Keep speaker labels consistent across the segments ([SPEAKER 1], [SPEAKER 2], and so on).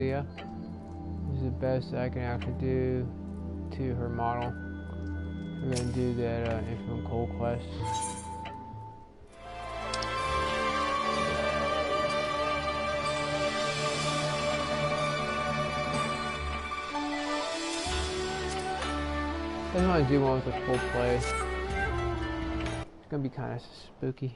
[SPEAKER 1] Yeah, this is the best I can actually do to her model. We're gonna do that Infinite Coal quest. I just want to do one with a full play. It's gonna be kind of spooky.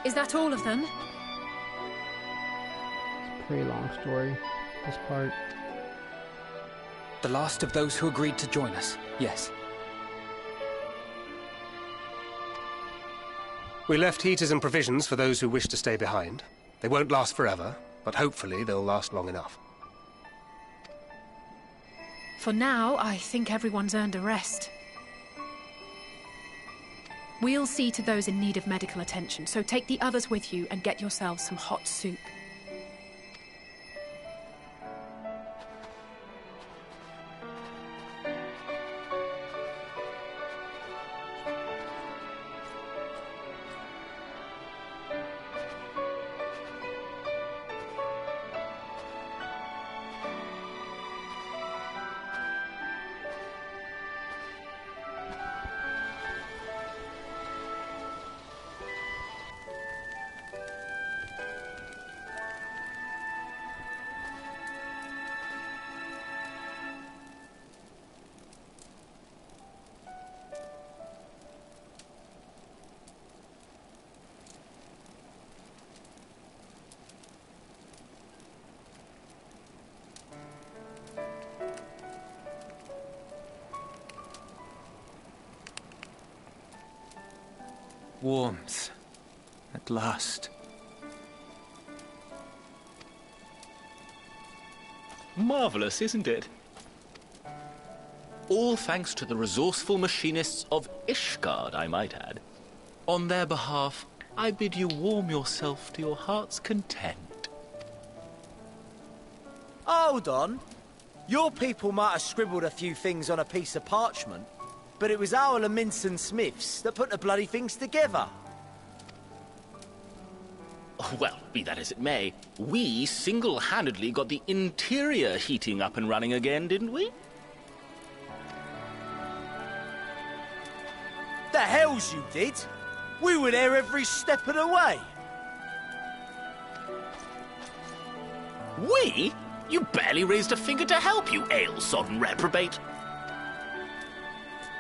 [SPEAKER 2] Is that all of them?
[SPEAKER 1] It's a pretty long story, this part.
[SPEAKER 3] The last of those who agreed to join us, yes.
[SPEAKER 4] We left heaters and provisions for those who wish to stay behind. They won't last forever, but hopefully they'll last long enough.
[SPEAKER 2] For now, I think everyone's earned a rest. We'll see to those in need of medical attention, so take the others with you and get yourselves some hot soup.
[SPEAKER 5] Warmth. At last.
[SPEAKER 6] Marvelous, isn't it? All thanks to the resourceful machinists of Ishgard, I might add. On their behalf, I bid you warm yourself to your heart's content.
[SPEAKER 7] Hold on. Your people might have scribbled a few things on a piece of parchment, but it was our Leminson Smiths that put the bloody things together.
[SPEAKER 6] Well, be that as it may, we single-handedly got the interior heating up and running again, didn't we?
[SPEAKER 7] The hells you did! We were there every step of the way.
[SPEAKER 6] We? You barely raised a finger to help, you ale-sodden reprobate.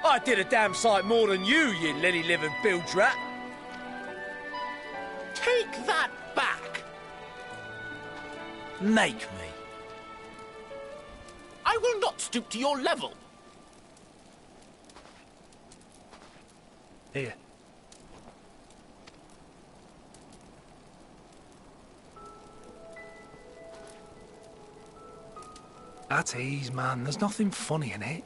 [SPEAKER 7] I did a damn sight more than you lily-livered bilge rat.
[SPEAKER 6] Take that back.
[SPEAKER 7] Make me.
[SPEAKER 6] I will not stoop to your level.
[SPEAKER 4] Here.
[SPEAKER 5] At ease, man. There's nothing funny in it.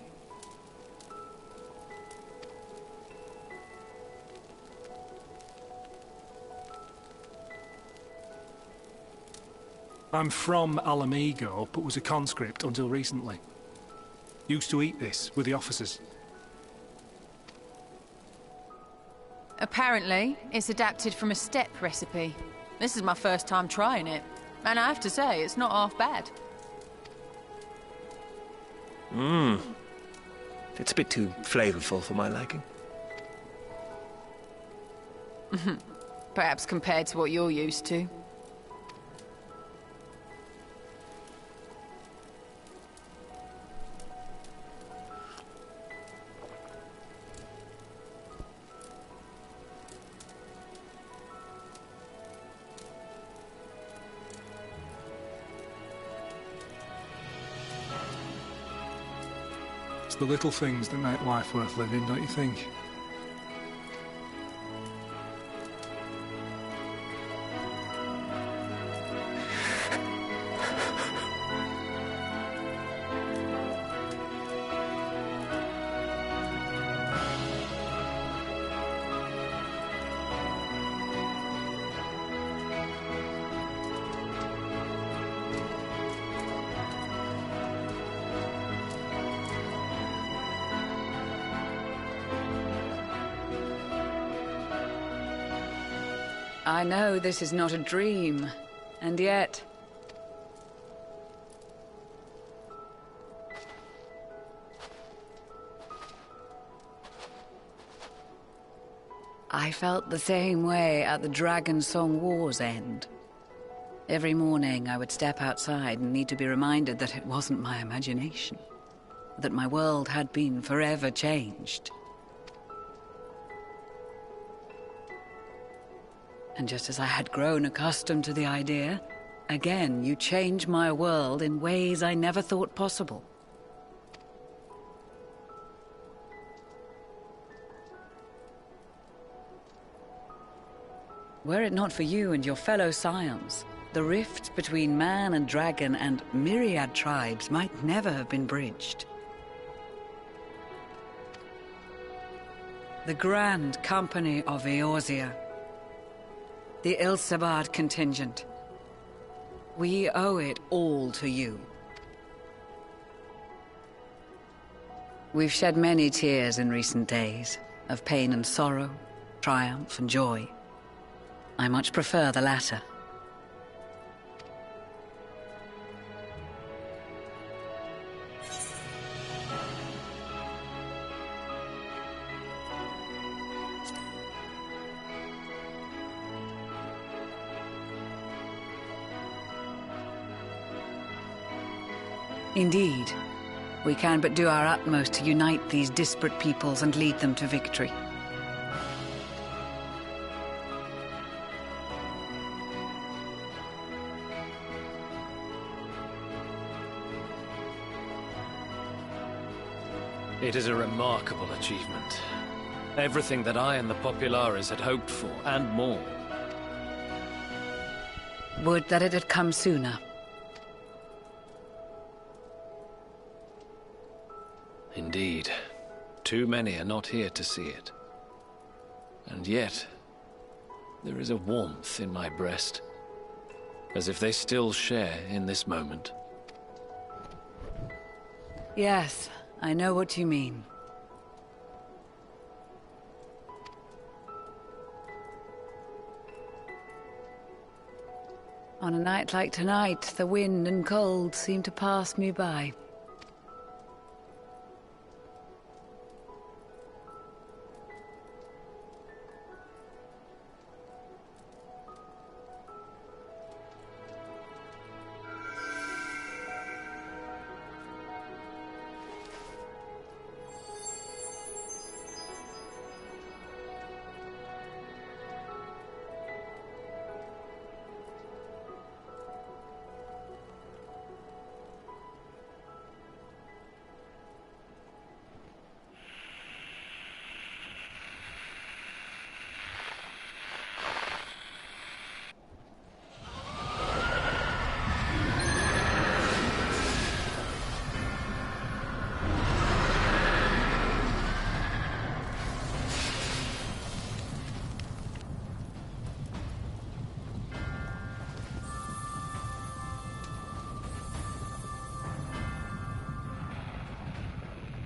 [SPEAKER 5] I'm from Alamigo, but was a conscript until recently. Used to eat this with the officers.
[SPEAKER 8] Apparently, it's adapted from a steppe recipe. This is my first time trying it, and I have to say, it's not half bad.
[SPEAKER 9] It's a bit too flavorful for my liking.
[SPEAKER 8] Perhaps compared to what you're used to.
[SPEAKER 5] It's the little things that make life worth living, don't you think?
[SPEAKER 10] I know this is not a dream, and yet... I felt the same way at the Dragon Song War's end. Every morning I would step outside and need to be reminded that it wasn't my imagination, that my world had been forever changed. And just as I had grown accustomed to the idea, again you change my world in ways I never thought possible. Were it not for you and your fellow scions, the rift between man and dragon and myriad tribes might never have been bridged. The Grand Company of Eorzea, the Ilsabard contingent. We owe it all to you. We've shed many tears in recent days, of pain and sorrow, triumph and joy. I much prefer the latter. Indeed, we can but do our utmost to unite these disparate peoples and lead them to victory.
[SPEAKER 11] It is a remarkable achievement. Everything that I and the Populares had hoped for, and more.
[SPEAKER 10] Would that it had come sooner.
[SPEAKER 11] Indeed. Too many are not here to see it. And yet, there is a warmth in my breast, as if they still share in this moment.
[SPEAKER 10] Yes, I know what you mean. On a night like tonight, the wind and cold seem to pass me by.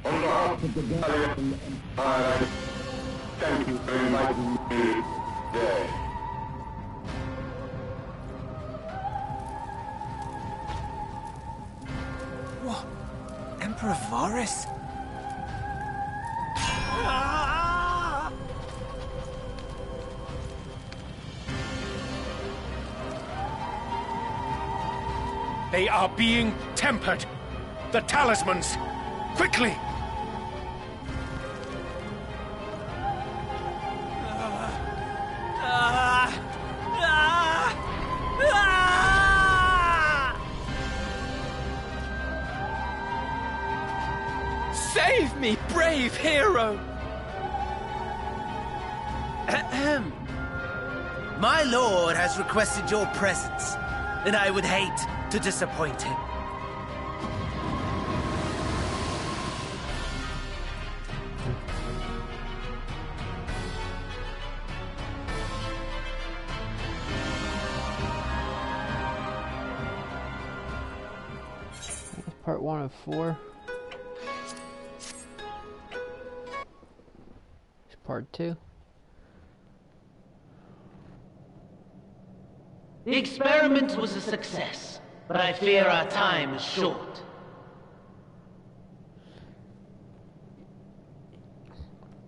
[SPEAKER 12] On behalf of the Gallian Empire, thank you for inviting me today.
[SPEAKER 7] What? Emperor Varys?
[SPEAKER 13] They are being tempered. The talismans! Quickly!
[SPEAKER 7] Save me, brave hero! Ahem. My lord has requested your presence, and I would hate to disappoint him.
[SPEAKER 1] That's part 1 of 4. It's part 2.
[SPEAKER 14] The experiment was a success, but I fear our time is short.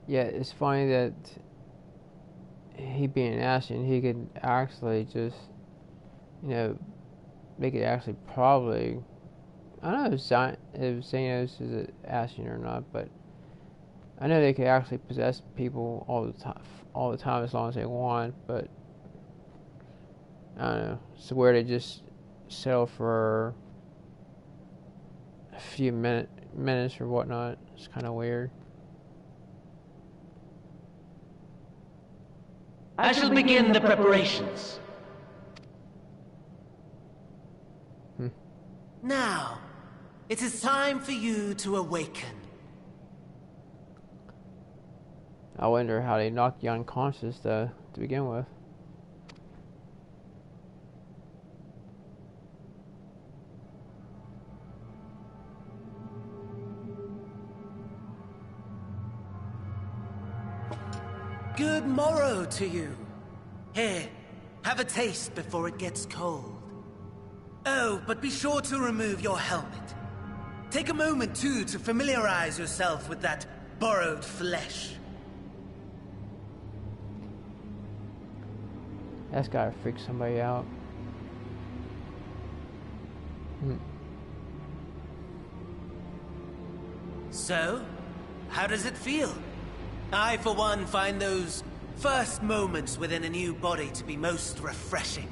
[SPEAKER 1] Yeah, it's funny that he being an Ashen, he could actually just, you know, they could actually probably, I don't know if Xenos is an Ashen or not, but I know they could actually possess people all the time as long as they want, but I don't know. So where they just settle for a few minutes or whatnot, it's kind of weird.
[SPEAKER 14] I shall begin the preparations.
[SPEAKER 7] Now, it is time for you to awaken.
[SPEAKER 1] I wonder how they knocked you unconscious to begin with.
[SPEAKER 7] Good morrow to you. Here, have a taste before it gets cold. Oh, but be sure to remove your helmet. Take a moment, too, to familiarize yourself with that borrowed flesh.
[SPEAKER 1] That's gotta freak somebody out.
[SPEAKER 7] So, how does it feel? I, for one, find those first moments within a new body to be most refreshing.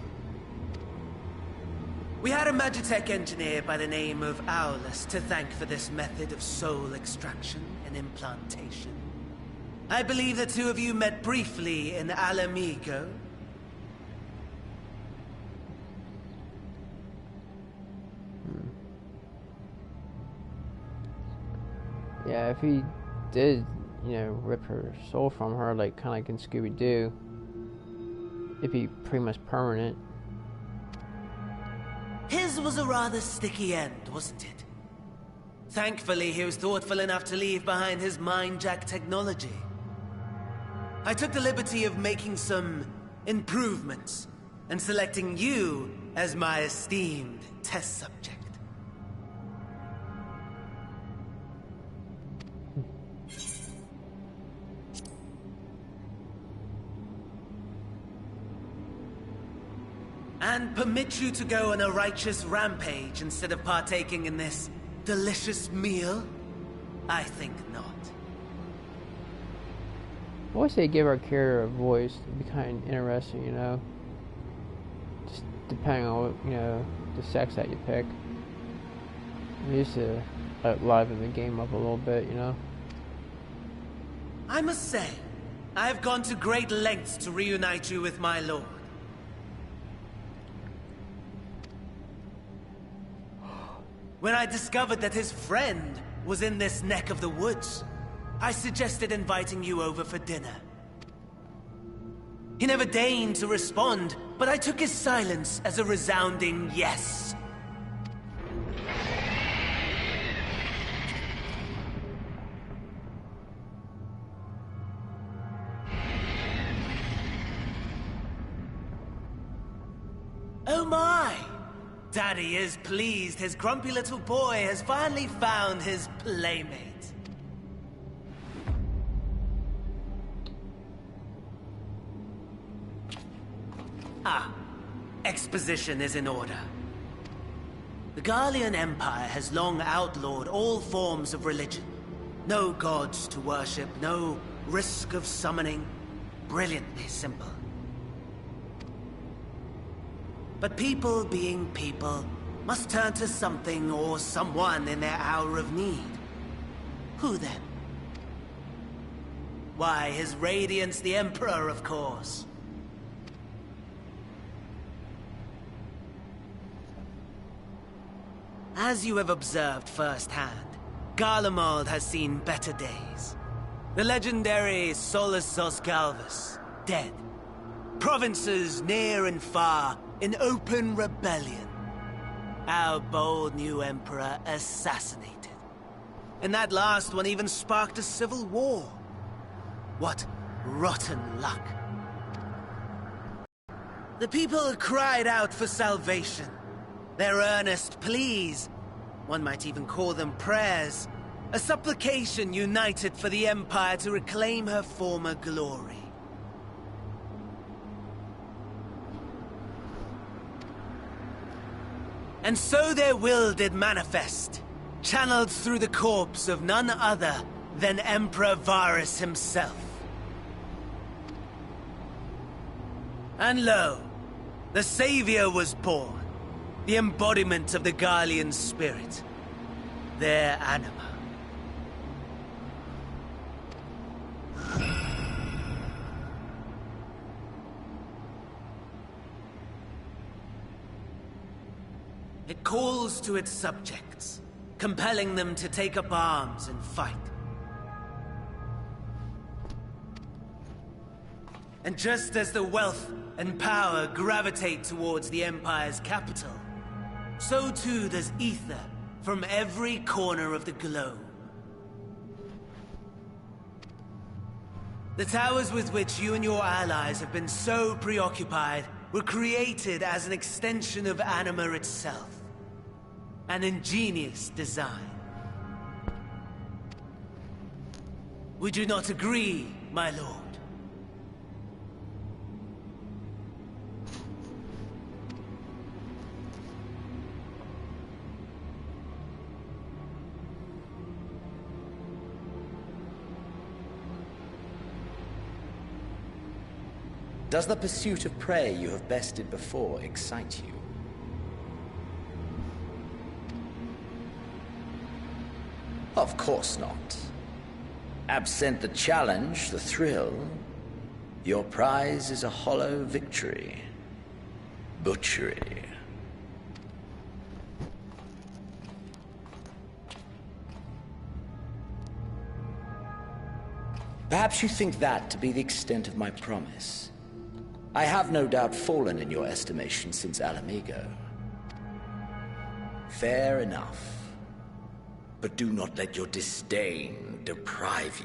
[SPEAKER 7] We had a Magitech engineer by the name of Owlus to thank for this method of soul extraction and implantation. I believe the two of you met briefly in Alamigo.
[SPEAKER 1] Yeah, if he did, you know, rip her soul from her, like kind of like in Scooby-Doo, it'd be pretty much permanent.
[SPEAKER 7] His was a rather sticky end, wasn't it? Thankfully, he was thoughtful enough to leave behind his mind-jack technology. I took the liberty of making some improvements and selecting you as my esteemed test subject. And permit you to go on a righteous rampage instead of partaking in this delicious meal? I think not.
[SPEAKER 1] I wish they give our character a voice. It'd be kind of interesting, you know. Just depending on what, you know, the sex that you pick. Used to liven the game up a little bit, you know.
[SPEAKER 7] I must say, I have gone to great lengths to reunite you with my lord. When I discovered that his friend was in this neck of the woods, I suggested inviting you over for dinner. He never deigned to respond, but I took his silence as a resounding yes. Oh my! Daddy is pleased his grumpy little boy has finally found his playmate. Ah, exposition is in order. The Garlean Empire has long outlawed all forms of religion. No gods to worship, no risk of summoning. Brilliantly simple. But people being people must turn to something or someone in their hour of need. Who then? Why, His Radiance the Emperor, of course. As you have observed firsthand, Garlemald has seen better days. The legendary Solus Galvus, dead. Provinces near and far in open rebellion. Our bold new emperor assassinated. And that last one even sparked a civil war. What rotten luck. The people cried out for salvation. Their earnest pleas, one might even call them prayers, a supplication united for the Empire to reclaim her former glory. And so their will did manifest, channeled through the corpse of none other than Emperor Varus himself. And lo, the Savior was born, the embodiment of the Garlean spirit, their anima. It calls to its subjects, compelling them to take up arms and fight. And just as the wealth and power gravitate towards the Empire's capital, so too does ether from every corner of the globe. The towers with which you and your allies have been so preoccupied were created as an extension of Anima itself. An ingenious design. Would you not agree, my lord?
[SPEAKER 15] Does the pursuit of prey you have bested before excite you? Of course not. Absent the challenge, the thrill, your prize is a hollow victory. Butchery. Perhaps you think that to be the extent of my promise. I have no doubt fallen in your estimation since Alamigo. Fair enough. But do not let your disdain deprive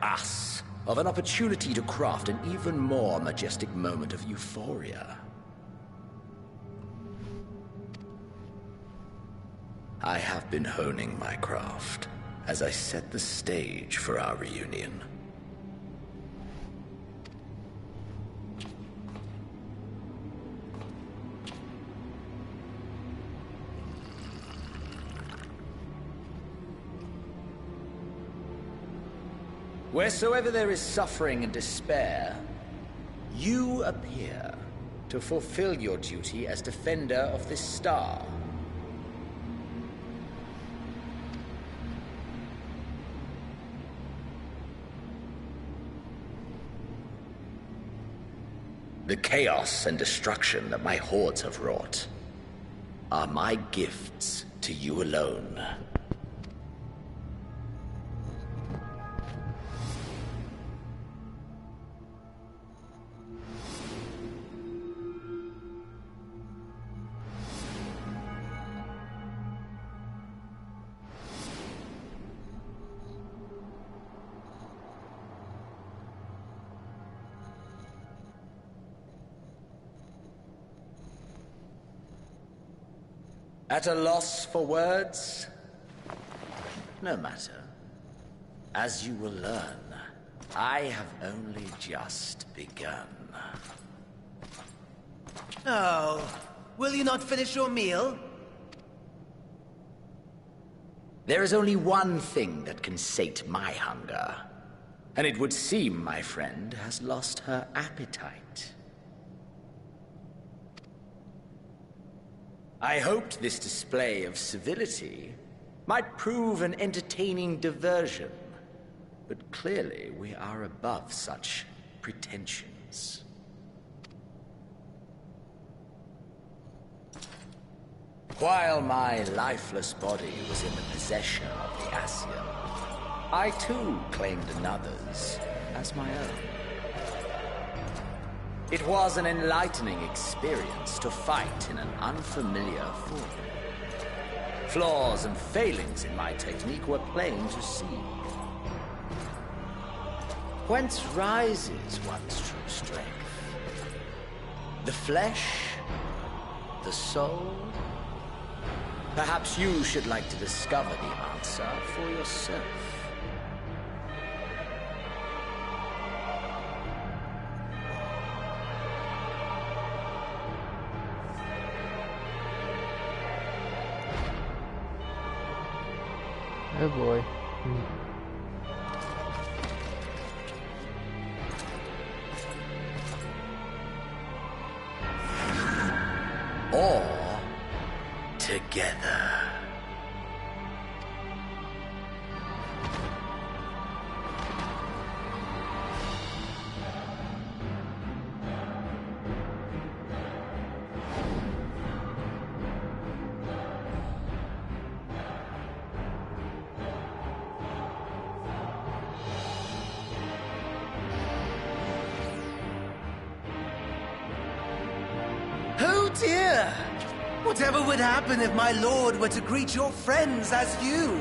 [SPEAKER 15] us, of an opportunity to craft an even more majestic moment of euphoria. I have been honing my craft as I set the stage for our reunion. Wheresoever there is suffering and despair, you appear to fulfill your duty as defender of this star. The chaos and destruction that my hordes have wrought are my gifts to you alone. At a loss for words? No matter. As you will learn, I have only just begun.
[SPEAKER 7] Oh, will you not finish your meal?
[SPEAKER 15] There is only one thing that can sate my hunger. And it would seem my friend has lost her appetite. I hoped this display of civility might prove an entertaining diversion. But clearly we are above such pretensions. While my lifeless body was in the possession of the Ascian, I too claimed another's as my own. It was an enlightening experience to fight in an unfamiliar form. Flaws and failings in my technique were plain to see. Whence rises one's true strength? The flesh? The soul? Perhaps you should like to discover the answer for yourself.
[SPEAKER 1] Oh boy.
[SPEAKER 15] Or together.
[SPEAKER 7] Oh dear! Whatever would happen if my lord were to greet your friends as you?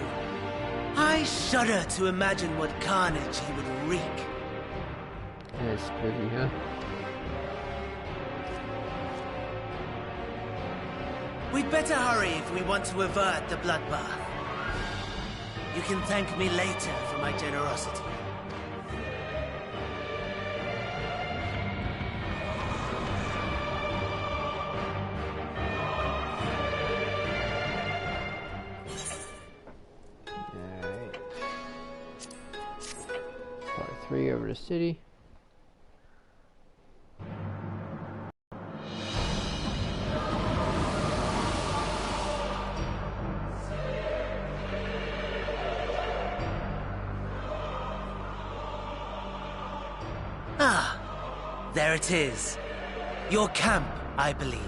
[SPEAKER 7] I shudder to imagine what carnage he would wreak.
[SPEAKER 1] That's spooky, huh?
[SPEAKER 7] We'd better hurry if we want to avert the bloodbath. You can thank me later for my generosity.
[SPEAKER 1] Alright. Part 3 over the city.
[SPEAKER 7] Ah, there it is. Your camp, I believe.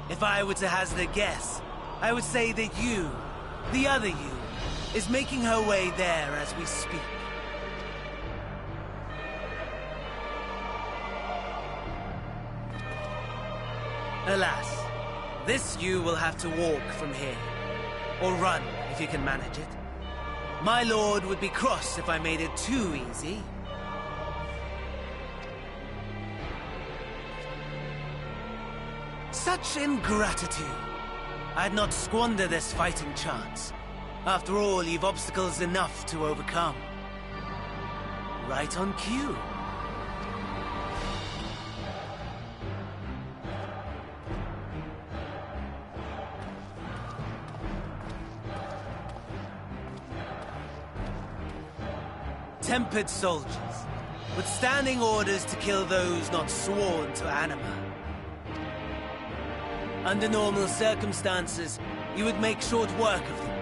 [SPEAKER 7] If I were to hazard a guess, I would say that you, the other you, is making her way there as we speak. Alas, this you will have to walk from here. Or run, if you can manage it. My lord would be cross if I made it too easy. Such ingratitude. I'd not squander this fighting chance. After all, you've obstacles enough to overcome. Right on cue. Tempered soldiers, with standing orders to kill those not sworn to Anima. Under normal circumstances, you would make short work of them.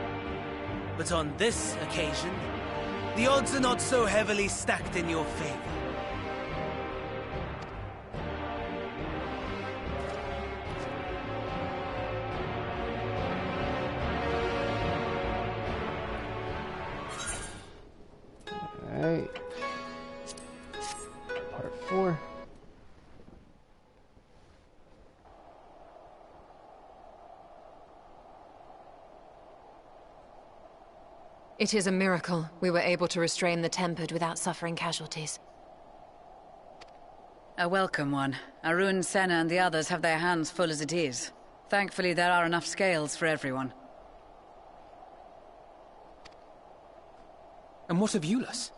[SPEAKER 7] But on this occasion, the odds are not so heavily stacked in your favor.
[SPEAKER 1] Alright. Part 4.
[SPEAKER 16] It is a miracle we were able to restrain the Tempered without suffering casualties.
[SPEAKER 10] A welcome one. Arun, Senna and the others have their hands full as it is. Thankfully there are enough scales for everyone.
[SPEAKER 3] And what of Eulus?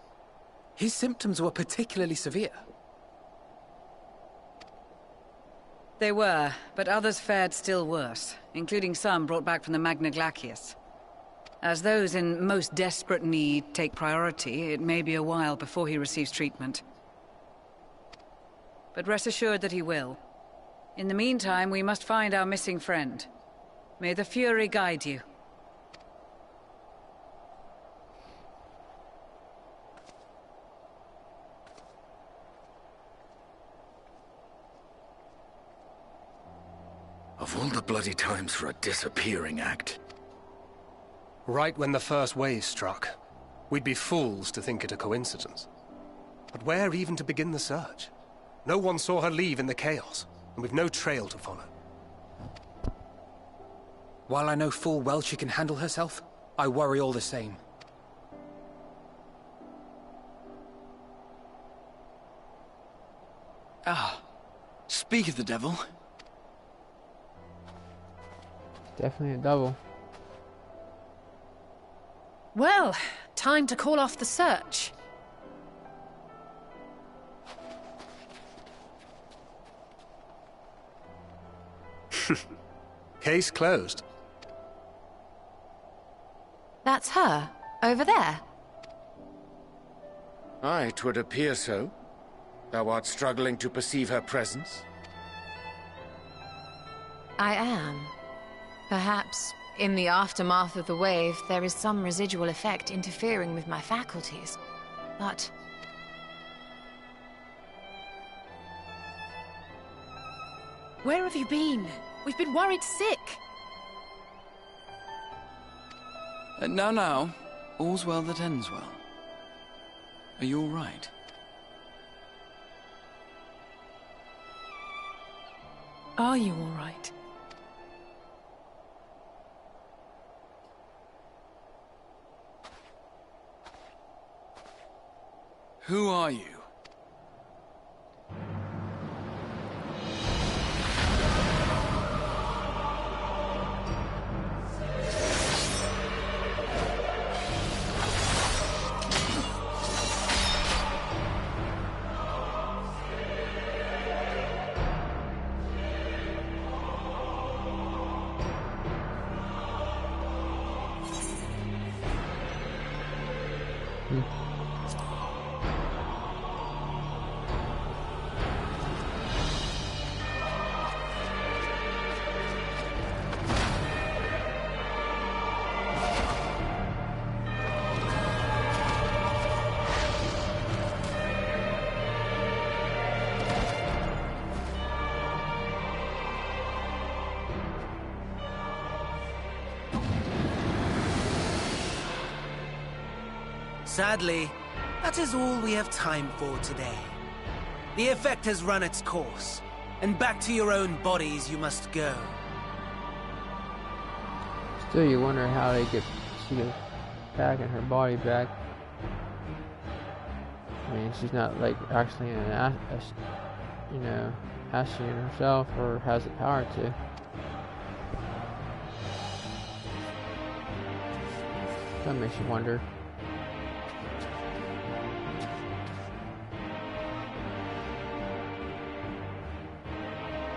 [SPEAKER 3] His symptoms were particularly severe.
[SPEAKER 10] They were, but others fared still worse, including some brought back from the Magna Glacius. As those in most desperate need take priority, it may be a while before he receives treatment. But rest assured that he will. In the meantime, we must find our missing friend. May the Fury guide you.
[SPEAKER 15] Of all the bloody times for a disappearing act.
[SPEAKER 4] Right when the first wave struck, we'd be fools to think it a coincidence. But where even to begin the search? No one saw her leave in the chaos, and we've no trail to follow.
[SPEAKER 3] While I know full well she can handle herself, I worry all the same.
[SPEAKER 17] Ah, speak of the devil.
[SPEAKER 1] Definitely a double.
[SPEAKER 2] Well, time to call off the search.
[SPEAKER 4] Case closed.
[SPEAKER 16] That's her, over there.
[SPEAKER 13] Aye, 'twould appear so. Thou art struggling to perceive her presence?
[SPEAKER 16] I am. Perhaps, in the aftermath of the wave, there is some residual effect interfering with my faculties. But...
[SPEAKER 2] Where have you been? We've been worried sick.
[SPEAKER 17] Now, all's well that ends well. Are you all right?
[SPEAKER 2] Are you all right?
[SPEAKER 17] Who are you?
[SPEAKER 7] Sadly, that is all we have time for today. The effect has run its course, and back to your own bodies you must go.
[SPEAKER 1] Still, you wonder how she gets back and her body back. I mean, she's not like actually an Ascian herself, or has the power to. That makes you wonder.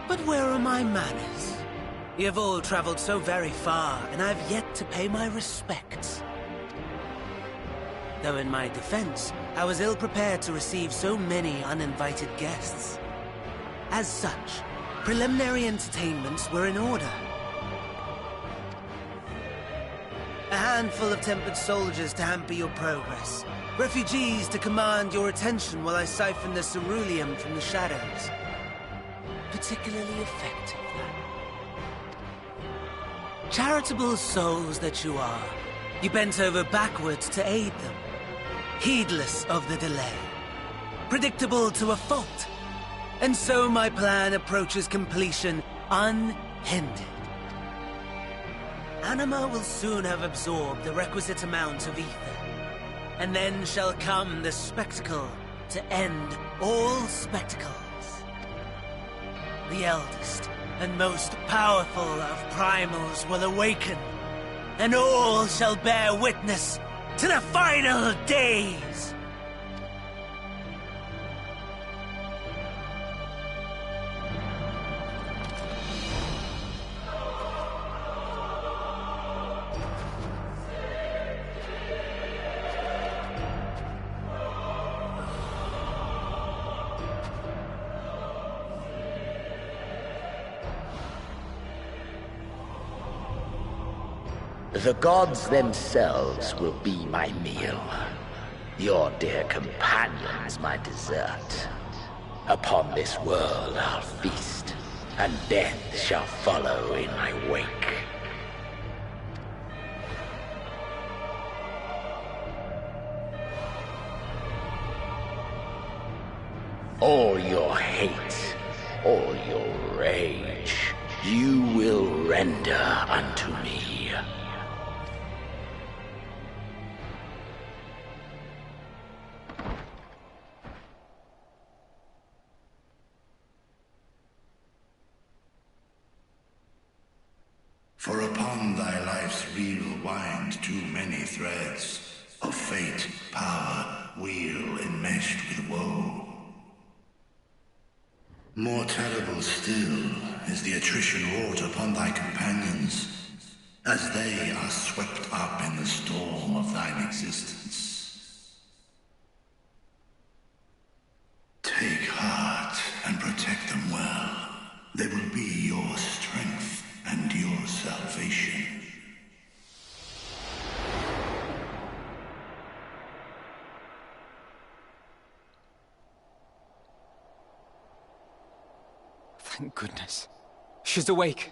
[SPEAKER 7] But where are my manners? You have all traveled so very far, and I've yet to pay my respects. Though in my defense, I was ill-prepared to receive so many uninvited guests. As such, preliminary entertainments were in order. A handful of tempered soldiers to hamper your progress. Refugees to command your attention while I siphon the ceruleum from the shadows. Particularly effective, that. Charitable souls that you are, you bent over backwards to aid them, heedless of the delay, predictable to a fault, and so my plan approaches completion unhindered. Anima will soon have absorbed the requisite amount of ether, and then shall come the spectacle to end all spectacles. The eldest and most powerful of primals will awaken, and all shall bear witness to the final days!
[SPEAKER 15] The gods themselves will be my meal. Your dear companions my dessert. Upon this world I'll feast, and death shall follow in my wake. All your hate, all your rage, you will render unto me.
[SPEAKER 18] For upon thy life's reel wind too many threads of fate, power, weal enmeshed with woe. More terrible still is the attrition wrought upon thy companions, as they are swept up in the storm of thine existence. Take heart and protect them well. They will be your strength and your salvation.
[SPEAKER 3] Thank goodness. She's awake.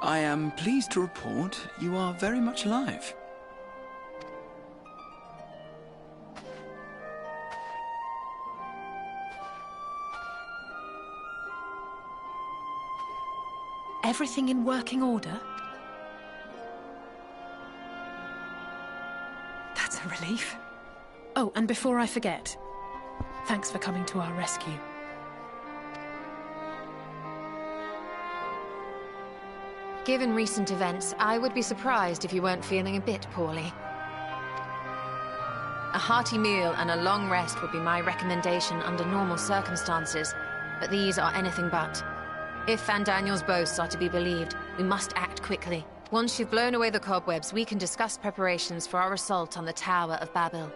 [SPEAKER 17] I am pleased to report you are very much alive.
[SPEAKER 2] Everything in working order? That's a relief. Oh, and before I forget, thanks for coming to our rescue.
[SPEAKER 16] Given recent events, I would be surprised if you weren't feeling a bit poorly. A hearty meal and a long rest would be my recommendation under normal circumstances, but these are anything but. If Van Daniel's boasts are to be believed, we must act quickly. Once you've blown away the cobwebs, we can discuss preparations for our assault on the Tower of Babel.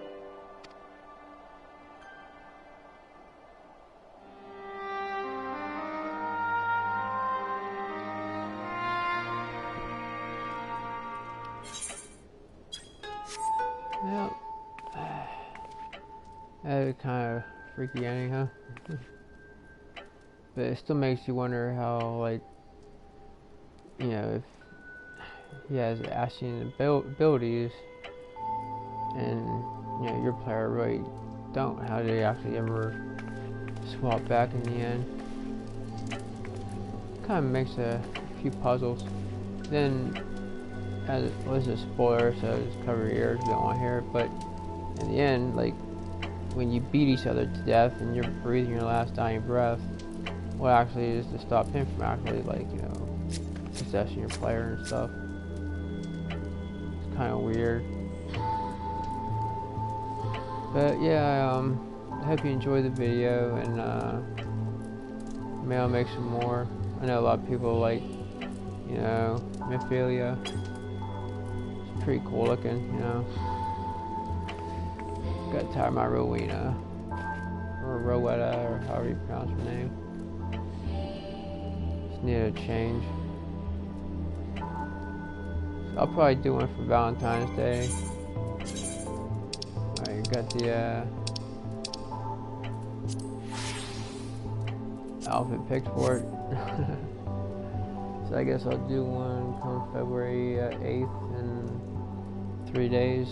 [SPEAKER 1] Well, that was kind of freaky ending, huh? But it still makes you wonder how, like, you know, if he has Ascian abilities and, you know, your player really don't, how do they actually ever swap back in the end? Kind of makes a few puzzles. Then, as well, this is a spoiler, so just cover your ears if you don't want to hear it, but in the end, like, when you beat each other to death and you're breathing your last dying breath, what actually is to stop him from actually, like, you know, possessing your player and stuff. It's kind of weird. But yeah, I hope you enjoyed the video, and maybe I'll make some more. I know a lot of people like, you know, Minifila. It's pretty cool looking, you know. Got to tie my Rowena, or Rowetta, or however you pronounce her name. Just need a change. So I'll probably do one for Valentine's Day. Alright, you got the outfit picked for it. So I guess I'll do one come February 8th in 3 days.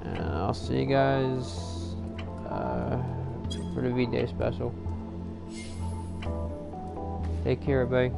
[SPEAKER 1] And I'll see you guys for the V-Day special. Take care, everybody.